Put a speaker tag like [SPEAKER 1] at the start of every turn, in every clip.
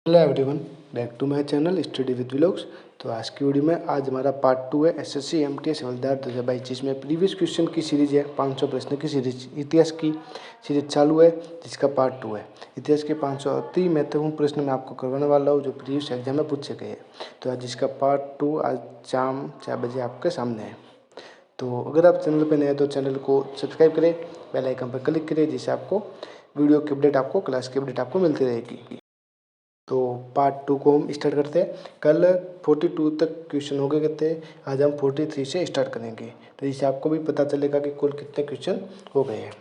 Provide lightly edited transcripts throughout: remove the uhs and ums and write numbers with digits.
[SPEAKER 1] Hello everyone, back to my channel study with vlogs. तो आज की वीडियो में आज हमारा पार्ट 2 है एसएससी एमटीएस हवलदार 2022, जिसमें प्रीवियस क्वेश्चन की सीरीज है 500 प्रश्न की सीरीज। इतिहास की सीरीज चालू है जिसका पार्ट 2 है। इतिहास के 500 अति महत्वपूर्ण प्रश्न मैं आपको करवाने वाला हूँ जो प्रीवियस एग्जाम में पूछे गए हैं। तो आज जिसका पार्ट 2 आज शाम 4 बजे आपके सामने है। तो अगर आप चैनल पर नए हैं तो चैनल को सब्सक्राइब करें, बेल आइकन पर क्लिक करें, जिससे आपको वीडियो की अपडेट क्लास की अपडेट आपको मिलती रहेगी। तो पार्ट 2 को हम स्टार्ट करते हैं। कल 42 तक क्वेश्चन हो गए थे, आज हम 43 से स्टार्ट करेंगे, तो इससे आपको भी पता चलेगा कि कुल कितने क्वेश्चन हो गए हैं।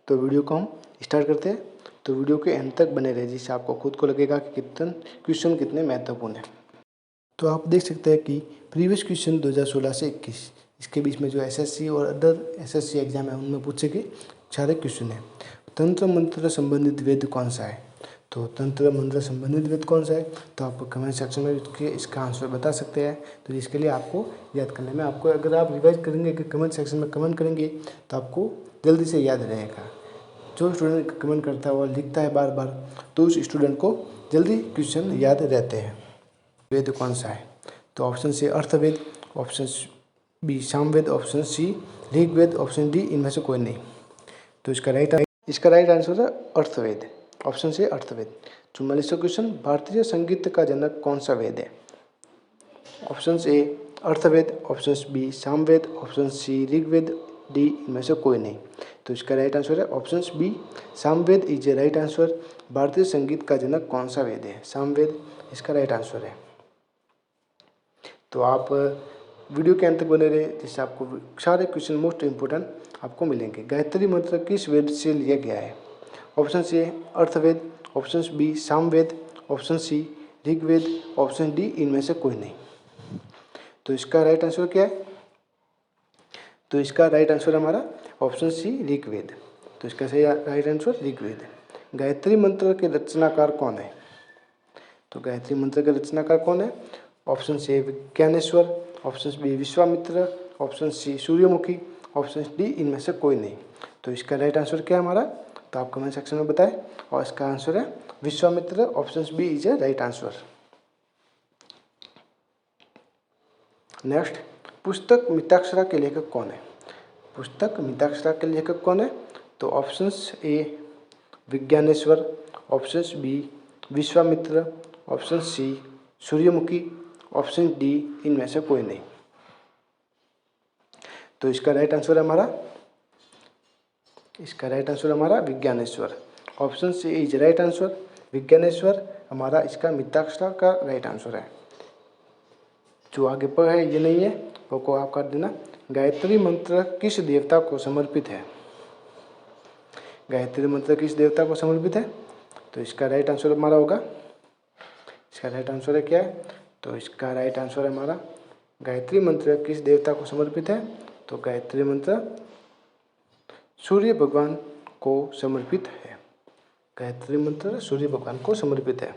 [SPEAKER 1] तो वीडियो को हम स्टार्ट करते हैं। तो वीडियो के एंड तक बने रहे, जिससे आपको खुद को लगेगा कि क्वेश्चन कितने महत्वपूर्ण है। तो आप देख सकते हैं कि प्रीवियस क्वेश्चन 2016 से 21, इसके बीच में जो एसएससी और अदर एसएससी एग्जाम है उनमें पूछे गए सारे क्वेश्चन है। तंत्र मंत्र संबंधित वेद कौन सा है? तो तंत्र मंत्र संबंधित वेद कौन सा है? तो आप कमेंट सेक्शन में इसका आंसर बता सकते हैं। तो इसके लिए आपको याद करने में आपको, अगर आप रिवाइज करेंगे कि कमेंट सेक्शन में कमेंट करेंगे तो आपको जल्दी से याद रहेगा। जो स्टूडेंट कमेंट करता है और लिखता है बार बार, तो उस स्टूडेंट को जल्दी क्वेश्चन याद रहते हैं। वेद कौन सा है? तो option C Atharvaveda, option B Samaveda, option C Rigveda, option D इनमें से कोई नहीं। तो इसका राइट आंसर है अर्थवेद, ऑप्शन सी अर्थवेद। 44वां क्वेश्चन, भारतीय संगीत का जनक कौन सा वेद है? Option A Atharvaveda, option B Samaveda, option C Rigveda, D इनमें से कोई नहीं। तो इसका राइट आंसर है option B Samaveda is a right answer. भारतीय संगीत का जनक कौन सा वेद है? सामवेद इसका राइट आंसर है। तो आप वीडियो के अंत तक बने रहे, जिससे आपको सारे क्वेश्चन मोस्ट इम्पोर्टेंट आपको मिलेंगे। गायत्री मंत्र किस वेद से लिया गया है? Option C Atharvaveda, option B Samaveda, option C Rigveda, option D इनमें से कोई नहीं। तो इसका राइट आंसर क्या है? तो इसका राइट आंसर हमारा ऑप्शन सी ऋग्वेद। तो इसका सही राइट आंसर ऋग्वेद। गायत्री मंत्र के रचनाकार कौन है? तो गायत्री मंत्र के रचनाकार कौन है? Option C Vijnaneshwara, option B Vishwamitra, option C Suryamukhi, option D इनमें से कोई नहीं। तो इसका राइट आंसर क्या है हमारा? तो आप कमेंट सेक्शन में बताएं। और इसका आंसर है Vishwamitra, option B is a right answer. Next, पुस्तक मिताक्षरा के लेखक कौन है? पुस्तक मिताक्षरा के लेखक कौन है? तो option A Vijnaneshwara, option B Vishwamitra, option C Suryamukhi, option D इनमें से कोई नहीं। तो इसका राइट आंसर है हमारा Vijnaneshwara, option C is right answer. Vijnaneshwara हमारा इसका मिताक्षरा का राइट आंसर है। जो आगे पर है ये नहीं है, वो को आप कर देना। गायत्री मंत्र किस देवता को समर्पित है? गायत्री मंत्र किस देवता को समर्पित है? तो इसका राइट आंसर हमारा होगा, इसका राइट आंसर है क्या है? तो इसका राइट आंसर है हमारा गायत्री मंत्र किस देवता को समर्पित है? तो गायत्री मंत्र सूर्य भगवान को समर्पित है। गायत्री मंत्र सूर्य भगवान को समर्पित है।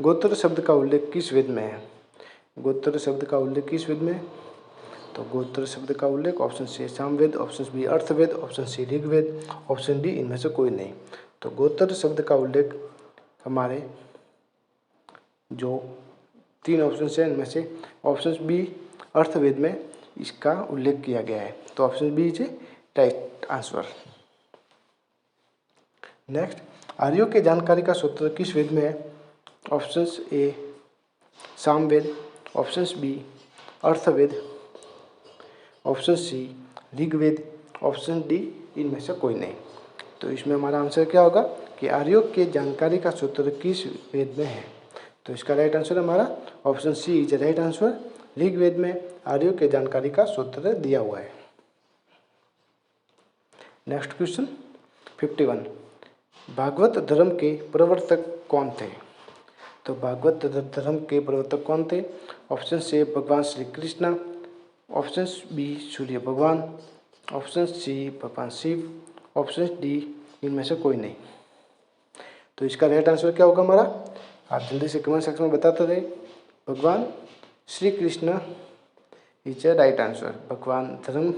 [SPEAKER 1] गोत्र शब्द का उल्लेख किस वेद में है? गोत्र शब्द का उल्लेख किस वेद में है? तो गोत्र शब्द का उल्लेख option C Samaveda, option B Atharvaveda, option C Rigveda, option D इनमें से कोई नहीं। तो गोत्र शब्द का उल्लेख हमारे जो 3 ऑप्शन है इनमें से ऑप्शन बी अर्थवेद में इसका उल्लेख किया गया है। तो option B is right answer. Next, आर्यों के जानकारी का सूत्र किस वेद में है? Option A Samaveda, option B Atharvaveda, option C Rigveda, option D इनमें से कोई नहीं। तो इसमें हमारा आंसर क्या होगा कि आर्यों के जानकारी का सूत्र किस वेद में है? तो इसका राइट आंसर हमारा option C is right answer. Rigveda में आर्यों के जानकारी का सूत्र दिया हुआ है। नेक्स्ट क्वेश्चन 51, भागवत धर्म के प्रवर्तक कौन थे? तो भागवत धर्म के प्रवर्तक कौन थे? ऑप्शन से भगवान श्री कृष्ण, ऑप्शन बी सूर्य भगवान, ऑप्शन सी भगवान शिव, ऑप्शन डी इनमें से कोई नहीं। तो इसका राइट आंसर क्या होगा हमारा? आप जल्दी से कमेंट सेक्शन में बताते रहे। भगवान Shri Krishna is a right answer. भगवान धर्म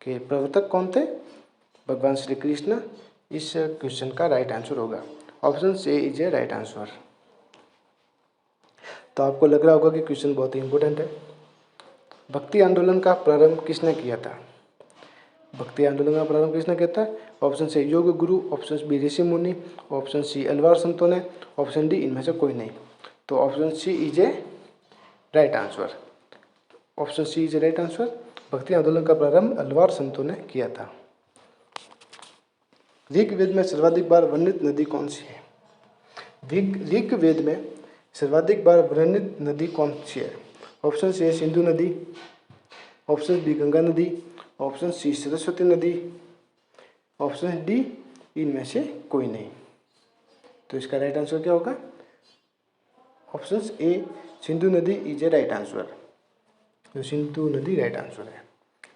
[SPEAKER 1] के प्रवर्तक कौन थे? भगवान श्री कृष्ण इस क्वेश्चन का राइट आंसर होगा। Option A is a right answer. तो आपको लग रहा होगा कि क्वेश्चन बहुत ही इंपॉर्टेंट है। भक्ति आंदोलन का प्रारंभ किसने किया था? भक्ति आंदोलन का प्रारंभ किसने किया था? Option A yoga guru, option B ऋषि मुनि, ऑप्शन सी अलवार संतों ने, ऑप्शन डी इनमें से कोई नहीं। तो option C is a right answer. Option C is a right answer. भक्ति आंदोलन का प्रारंभ अलवार संतों ने किया था। ऋग्वेद में सर्वाधिक बार वर्णित नदी कौन सी है? ऋग्वेद में सर्वाधिक बार वर्णित नदी कौन सी है? ऑप्शन ए सिंधु नदी, ऑप्शन बी गंगा नदी, ऑप्शन सी सरस्वती नदी, ऑप्शन डी इनमें से कोई नहीं। तो इसका राइट आंसर क्या होगा? ऑप्शन ए सिंधु नदी इज ए राइट आंसर। तो सिंधु नदी राइट आंसर है।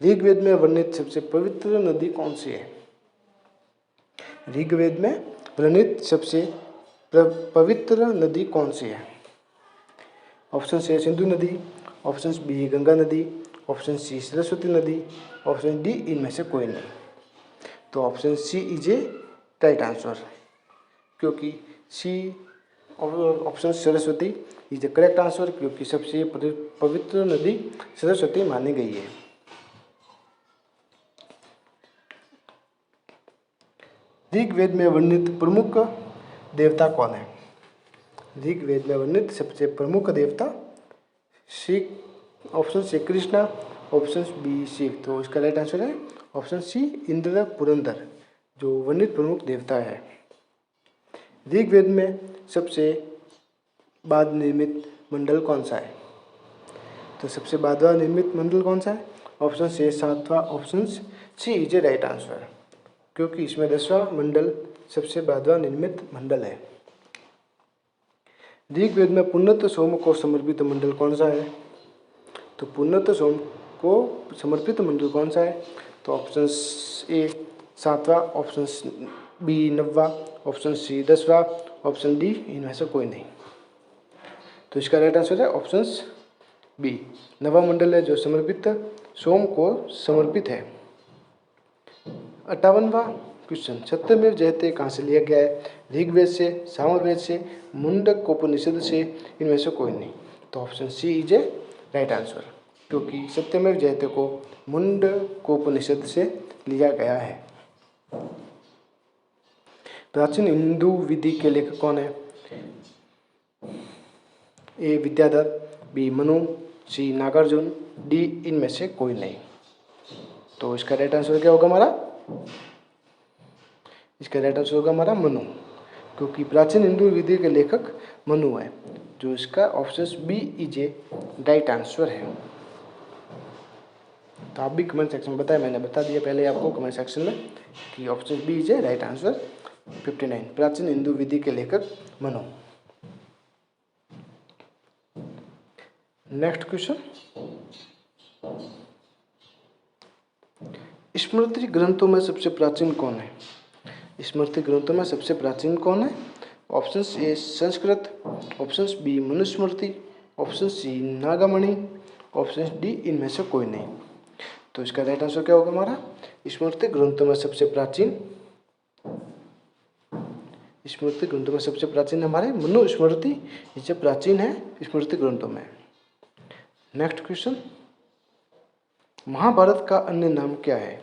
[SPEAKER 1] ऋग्वेद में वर्णित सबसे पवित्र नदी कौन सी है? ऋग्वेद में वर्णित सबसे पवित्र नदी कौन सी है? ऑप्शन ए सिंधु नदी, ऑप्शन बी गंगा नदी, ऑप्शन सी सरस्वती नदी, ऑप्शन डी इनमें से कोई नहीं। तो option C is a right answer, क्योंकि C option Saraswati is the correct answer, क्योंकि सबसे पवित्र नदी सरस्वती मानी गई है। ऋग्वेद में वर्णित प्रमुख देवता कौन है? ऋग्वेद में वर्णित सबसे प्रमुख देवता Shri, option C Krishna, option B Shiva. तो इसका राइट आंसर है ऑप्शन सी इंद्र पुरंदर, जो वर्णित प्रमुख देवता है। ऋग्वेद में सबसे बाद निर्मित मंडल कौन सा है? तो सबसे बाद निर्मित मंडल कौन सा है? ऑप्शन सी सातवां, option C is a right answer, क्योंकि इसमें 10वां मंडल सबसे बाद निर्मित मंडल है। ऋग्वेद में पुण्यत सोम को समर्पित मंडल कौन सा है? तो पुण्यत सोम को समर्पित मंडल कौन सा है? तो ऑप्शन ए 7वां, ऑप्शन बी 9वां, ऑप्शन सी 10वां, ऑप्शन डी इनमें से कोई नहीं। तो इसका राइट आंसर है ऑप्शन बी 9वां मंडल है जो समर्पित सोम को समर्पित है। 58वां क्वेश्चन, सत्यमेव जयते कहाँ से लिया गया है? ऋग्वेद से, सामवेद से, मुंडकोपनिषद से, इनमें से कोई नहीं। तो option C is a right answer, क्योंकि सत्यमेव जयते को मुंडकोपनिषद से लिया गया है। प्राचीन हिंदू विधि के लेखक कौन है? ए विद्याधर, बी मनु, सी नागार्जुन, डी इनमें से कोई नहीं। तो इसका राइट आंसर क्या होगा हमारा? इसका राइट आंसर होगा हमारा मनु, क्योंकि प्राचीन हिंदू विधि के लेखक मनु है, जो इसका option B is a right answer है। तो आप भी कमेंट सेक्शन में बताएं, मैंने बता दिया पहले आपको कमेंट सेक्शन में कि option B is a right answer. 59 प्राचीन हिंदू विधि के लेखक मनु। नेक्स्ट क्वेश्चन, स्मृति ग्रंथों में सबसे प्राचीन कौन है? स्मृति ग्रंथों में सबसे प्राचीन कौन है? Option A Sanskrit, option B Manusmriti, option C Nagamani, option D इनमें से कोई नहीं। तो इसका राइट आंसर क्या होगा हमारा? स्मृति ग्रंथों में सबसे प्राचीन, स्मृति ग्रंथों में सबसे प्राचीन हमारे मनुस्मृति, इससे प्राचीन है स्मृति ग्रंथों में। नेक्स्ट क्वेश्चन, महाभारत का अन्य नाम क्या है?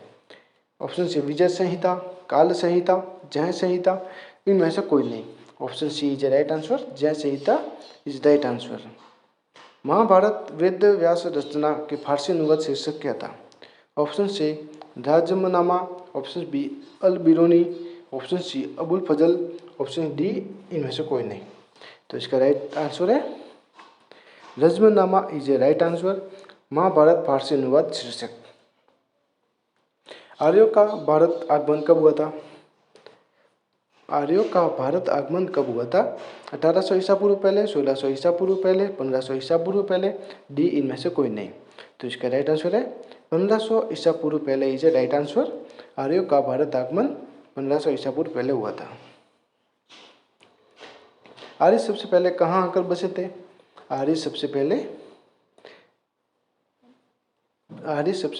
[SPEAKER 1] ऑप्शन सी विजय संहिता, काल संहिता, जय संहिता, इनमें से कोई नहीं। Option C is right answer, Jaya Samhita is right answer. Mahabharata Ved Vyas रचना के फारसी अनुवाद शीर्षक क्या था? Option C Razmnama, option B Al Biruni, option C Abul Fazl, option D इनमें से कोई नहीं। तो इसका राइट आंसर है Razmnama is a right answer. Mahabharata Farsi अनुवाद शीर्षक। आर्यों का भारत आगमन कब हुआ था? आर्यों का भारत आगमन कब हुआ था? 1800 ईसा पूर्व पहले, 1600 ईसा पूर्व पहले, 1500 ईसा पूर्व पहले, डी इनमें से कोई नहीं। तो इसका राइट आंसर है 1500 ईसा पूर्व पहले इज ए राइट आंसर। आर्यों का भारत आगमन 1500 ईसा पूर्व पहले हुआ था। आर्य सबसे पहले कहाँ आकर बसे थे? आर्य सबसे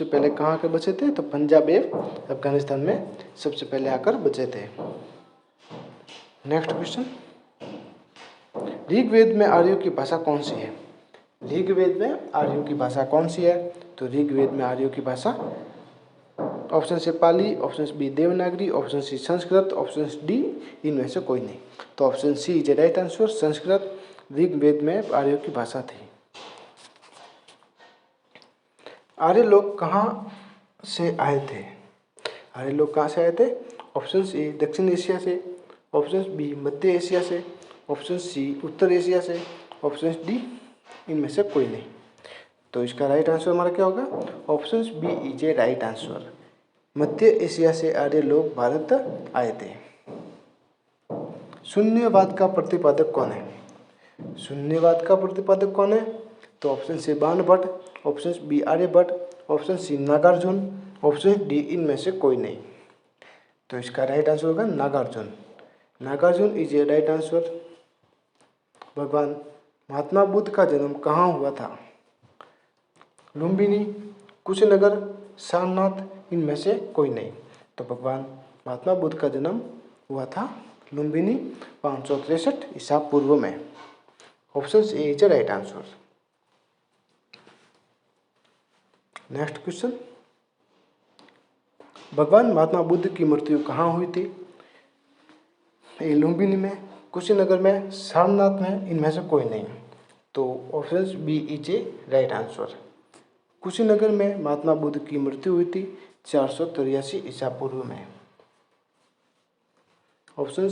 [SPEAKER 1] पहले कहाँ आकर बसे थे? तो पंजाब एवं अफगानिस्तान में सबसे पहले आकर बचे थे। नेक्स्ट क्वेश्चन, ऋग्वेद में आर्यों की भाषा कौन सी है? ऋग्वेद में आर्यों की भाषा कौन सी है? तो ऋग्वेद में आर्यों की भाषा ऑप्शन से Pali, option B Devanagari, option C Sanskrit, option D इनमें से कोई नहीं। तो option C is right answer, Sanskrit Rigveda में आर्यों की भाषा थी। आर्य लोग कहाँ से आए थे? आर्य लोग कहाँ से आए थे? ऑप्शन ए दक्षिण एशिया से, ऑप्शन बी मध्य एशिया से, ऑप्शन सी उत्तर एशिया से, ऑप्शन डी इनमें से कोई नहीं। तो इसका राइट आंसर हमारा क्या होगा? Option B is a right answer, मध्य एशिया से आर्य लोग भारत आए थे। शून्यवाद का प्रतिपादक कौन है? शून्यवाद का प्रतिपादक कौन है? तो ऑप्शन से Banabhatta, option B Aryabhata, option C Nagarjuna, option D इनमें से कोई नहीं। तो इसका राइट आंसर होगा Nagarjuna. Nagarjuna is a right answer. भगवान महात्मा बुद्ध का जन्म कहाँ हुआ था? लुम्बिनी, कुशीनगर, सारनाथ इनमें से कोई नहीं। तो भगवान महात्मा बुद्ध का जन्म हुआ था लुम्बिनी 563 ईसा पूर्व में। Option A is the right answer. Next question, भगवान महात्मा बुद्ध की मृत्यु कहाँ हुई थी? ए लुम्बिनी में, कुशीनगर में, सारनाथ में इनमें से कोई नहीं। तो option B is a right answer. Kushinagar में महात्मा बुद्ध की मृत्यु हुई थी 483 ईसा पूर्व में। ऑप्शन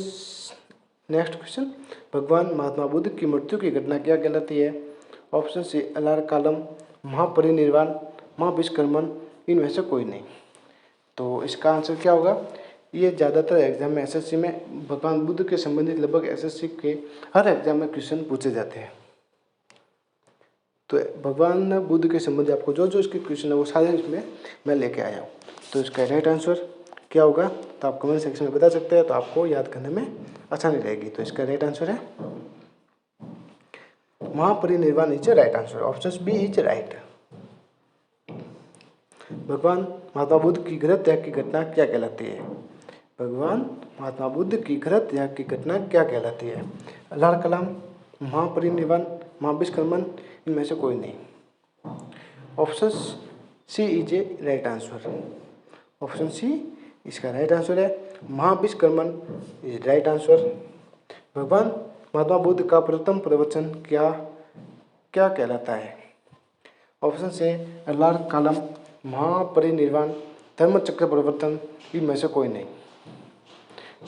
[SPEAKER 1] नेक्स्ट क्वेश्चन, भगवान महात्मा बुद्ध की मृत्यु की घटना क्या कहलाती है? ऑप्शन सी अलार कालम, महापरिनिर्वाण, महाविष्कर्मण इनमें से कोई नहीं। तो इसका आंसर क्या होगा? ये ज़्यादातर एग्जाम में एसएससी में भगवान बुद्ध के संबंधित लगभग एसएससी के हर एग्जाम में क्वेश्चन पूछे जाते हैं। तो भगवान बुद्ध के संबंधित आपको जो जो इसके क्वेश्चन है वो सारे इसमें मैं लेके आया हूँ। तो इसका राइट आंसर क्या होगा? तो आप कमेंट सेक्शन में बता सकते हैं, तो आपको याद करने में आसानी रहेगी। तो इसका राइट आंसर है Mahaparinirvana is right answer. Option B is right. भगवान महात्मा बुद्ध की गृह त्याग की घटना क्या कहलाती है? भगवान महात्मा बुद्ध की गृह त्याग की घटना क्या कहलाती है? अल्लाह कलाम, महापरिनिर्वाण, महाविष्कर्मण इनमें से कोई नहीं। Option C is a right answer. Option C इसका राइट आंसर है, महाविष्कर्मण इज राइट आंसर। भगवान महात्मा बुद्ध का प्रथम प्रवचन क्या कहलाता है? ऑप्शन से अल्लाह कालम, महापरिनिर्वाण, धर्मचक्र प्रवर्तन इनमें से कोई नहीं।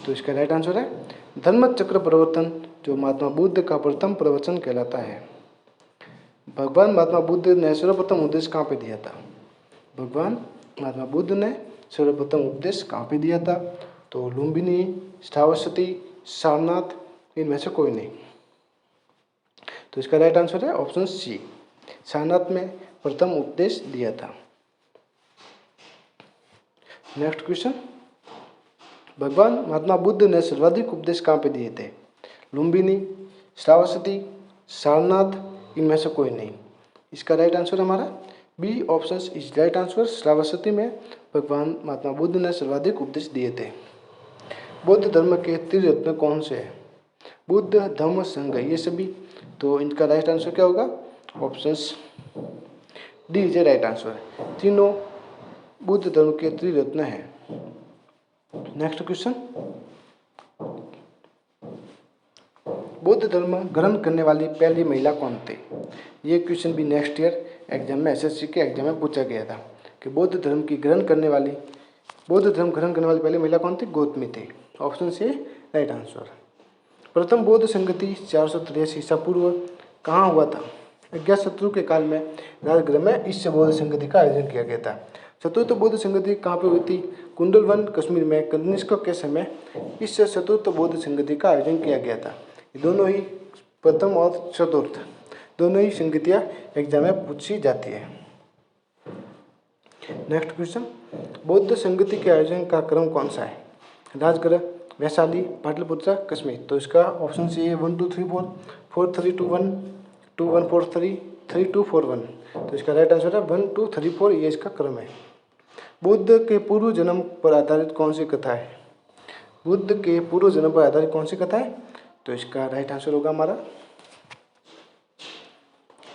[SPEAKER 1] तो इसका राइट आंसर है धर्मचक्र प्रवर्तन, जो महात्मा बुद्ध का प्रथम प्रवचन कहलाता है। भगवान महात्मा बुद्ध ने सर्वप्रथम उपदेश कहाँ पे दिया था? भगवान महात्मा बुद्ध ने सर्वप्रथम उपदेश कहाँ पे दिया था? तो लुम्बिनी, श्रावस्ती, सारनाथ इनमें से कोई नहीं। तो इसका राइट आंसर है ऑप्शन सी, सारनाथ में प्रथम उपदेश दिया था। नेक्स्ट क्वेश्चन, भगवान महात्मा बुद्ध ने सर्वाधिक उपदेश कहाँ पे दिए थे? लुम्बिनी, श्रावस्ती, सारनाथ इनमें से कोई नहीं। इसका राइट आंसर हमारा B option is right answer. Shravasti में भगवान महात्मा बुद्ध ने सर्वाधिक उपदेश दिए थे। बौद्ध धर्म के त्रिरत्न कौन से हैं? बुद्ध, धम्म, संघ ये सभी। तो इनका राइट आंसर क्या होगा? Option D is right answer. तीनों बुद्ध धर्म के त्रिरत्न हैं। नेक्स्ट क्वेश्चन, बौद्ध धर्म ग्रहण करने वाली पहली महिला कौन थी? ये क्वेश्चन भी नेक्स्ट ईयर एग्जाम में एसएससी के एग्जाम में पूछा गया था कि बौद्ध धर्म ग्रहण करने वाली पहली महिला कौन थी? गौतमी थी। Option C right answer. प्रथम बौद्ध संगति 483 ईसा पूर्व कहाँ हुआ था? अज्ञातशत्रु के काल में राजगृह में इस बौद्ध संगति का आयोजन किया गया था। चतुर्थ बौद्ध संगति कहाँ पे हुई थी? कुंडलवन, कश्मीर में कनिष्क के समय इस चतुर्थ बौद्ध संगति का आयोजन किया गया था। दोनों ही प्रथम और चतुर्थ दोनों ही संगतियाँ एग्जाम में पूछी जाती है। नेक्स्ट क्वेश्चन, बौद्ध संगति के आयोजन का क्रम कौन सा है? राजगृह, वैशाली, पाटलिपुत्र, कश्मीर। तो इसका ऑप्शन सी है 1 2 3 4 4 3 2 1 2 1 4 3 3 2 4 1। तो इसका राइट आंसर है 1 2 3 4, ये इसका क्रम है। बुद्ध के पूर्व जन्म पर आधारित कौन सी कथा है? बुद्ध के पूर्व जन्म पर आधारित कौन सी कथा है? तो इसका राइट आंसर होगा हमारा,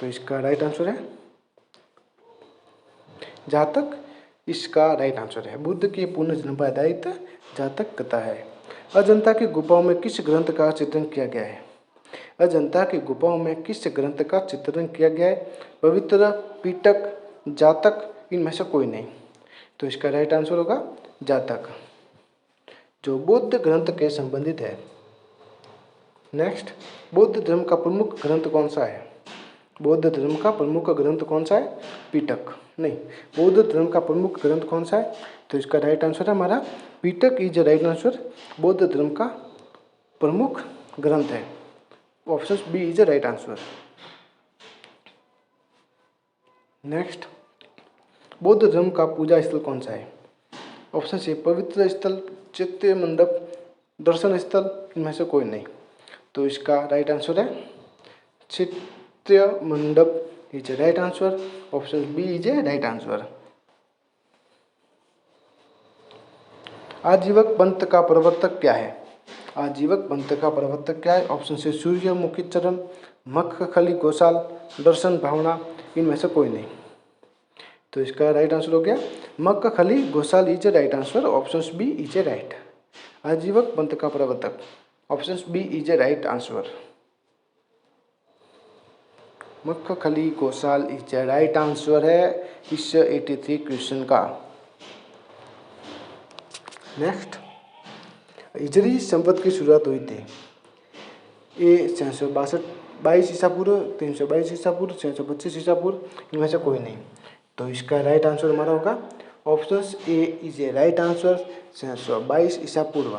[SPEAKER 1] तो इसका राइट आंसर है जातक। इसका राइट आंसर है बुद्ध के पूर्ण जन्म पर आधारित जातक कथा है। अजंता की गुफाओं में किस ग्रंथ का चित्रण किया गया है? अजंता की गुफाओं में किस ग्रंथ का चित्रण किया गया है? पवित्र, पिटक, जातक, इनमें से कोई नहीं। तो इसका राइट आंसर होगा जातक, जो बौद्ध ग्रंथ के संबंधित है। नेक्स्ट, बौद्ध धर्म का प्रमुख ग्रंथ कौन सा है? बौद्ध धर्म का प्रमुख ग्रंथ कौन सा है? पिटक नहीं। बौद्ध धर्म का प्रमुख ग्रंथ कौन सा है? तो इसका राइट आंसर है हमारा पिटक इज राइट आंसर। बौद्ध धर्म का प्रमुख ग्रंथ है। Option B is right answer. Next, बौद्ध धर्म का पूजा स्थल कौन सा है? ऑप्शन सी पवित्र स्थल, चैत्य मंडप, दर्शन स्थल, इनमें से कोई नहीं। तो इसका राइट आंसर है चैत्य मंडप is right answer. Option B is a right answer. Ajivika पंथ का प्रवर्तक क्या है? आजीवक पंथ का प्रवर्तक क्या है? ऑप्शन से सूर्यमुखी चरण, मखखली गोसाल, दर्शन भावना, इनमें से कोई नहीं। तो इसका राइट आंसर हो गया Makkhali Gosala is right answer. Option B is a right. Ajivika पंथ का प्रवर्तक, option B is a right answer. Makkhali Gosala is a right answer है इस 83 क्वेश्चन का। नेक्स्ट, हिजरी संवत की शुरुआत हुई थी। ए 622 ईसा पूर्व, 322 ईसा पूर्व, 625 ईसा पूर्व, इनमें से कोई नहीं। तो इसका राइट आंसर हमारा होगा option A is a right answer 622 ईसा पूर्व।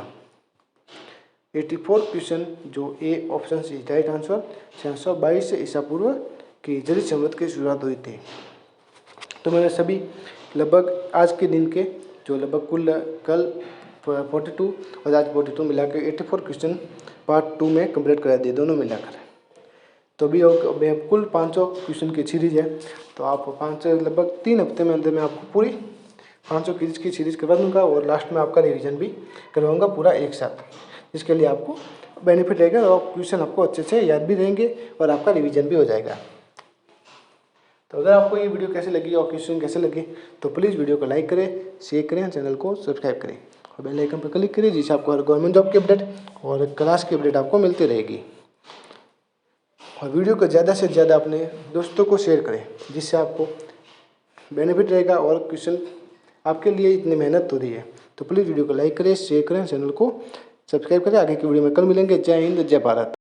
[SPEAKER 1] 84 क्वेश्चन जो A option is right answer 622 ईसा पूर्व की हिजरी संवत की शुरुआत हुई थी। तो मैंने सभी लगभग आज के दिन के जो लगभग कुल कल 42 और आज 42 मिला के 84 क्वेश्चन पार्ट 2 में कंप्लीट करा दिए दोनों मिलाकर। तो अभी कुल 500 क्वेश्चन की सीरीज है। तो आप 5 लगभग 3 हफ्ते में अंदर में आपको पूरी 500 क्विज की सीरीज करवा दूंगा और लास्ट में आपका रिवीजन भी करवाऊंगा पूरा एक साथ, जिसके लिए आपको बेनिफिट रहेगा और क्वेश्चन आपको अच्छे से याद भी रहेंगे और आपका रिवीजन भी हो जाएगा। तो अगर आपको ये वीडियो कैसे लगी और क्वेश्चन कैसे लगे तो प्लीज़ वीडियो को लाइक करें, शेयर करें, चैनल को सब्सक्राइब करें और बेल आइकन पर क्लिक करें, जिससे आपको हर गवर्नमेंट जॉब की अपडेट और क्लास की अपडेट आपको मिलती रहेगी। और वीडियो को ज़्यादा से ज़्यादा अपने दोस्तों को शेयर करें, जिससे आपको बेनिफिट रहेगा और क्वेश्चन आपके लिए इतनी मेहनत हो रही है। तो प्लीज़ वीडियो को लाइक करें, शेयर करें, चैनल को सब्सक्राइब करें। आगे की वीडियो में कल मिलेंगे। जय हिंद, जय भारत।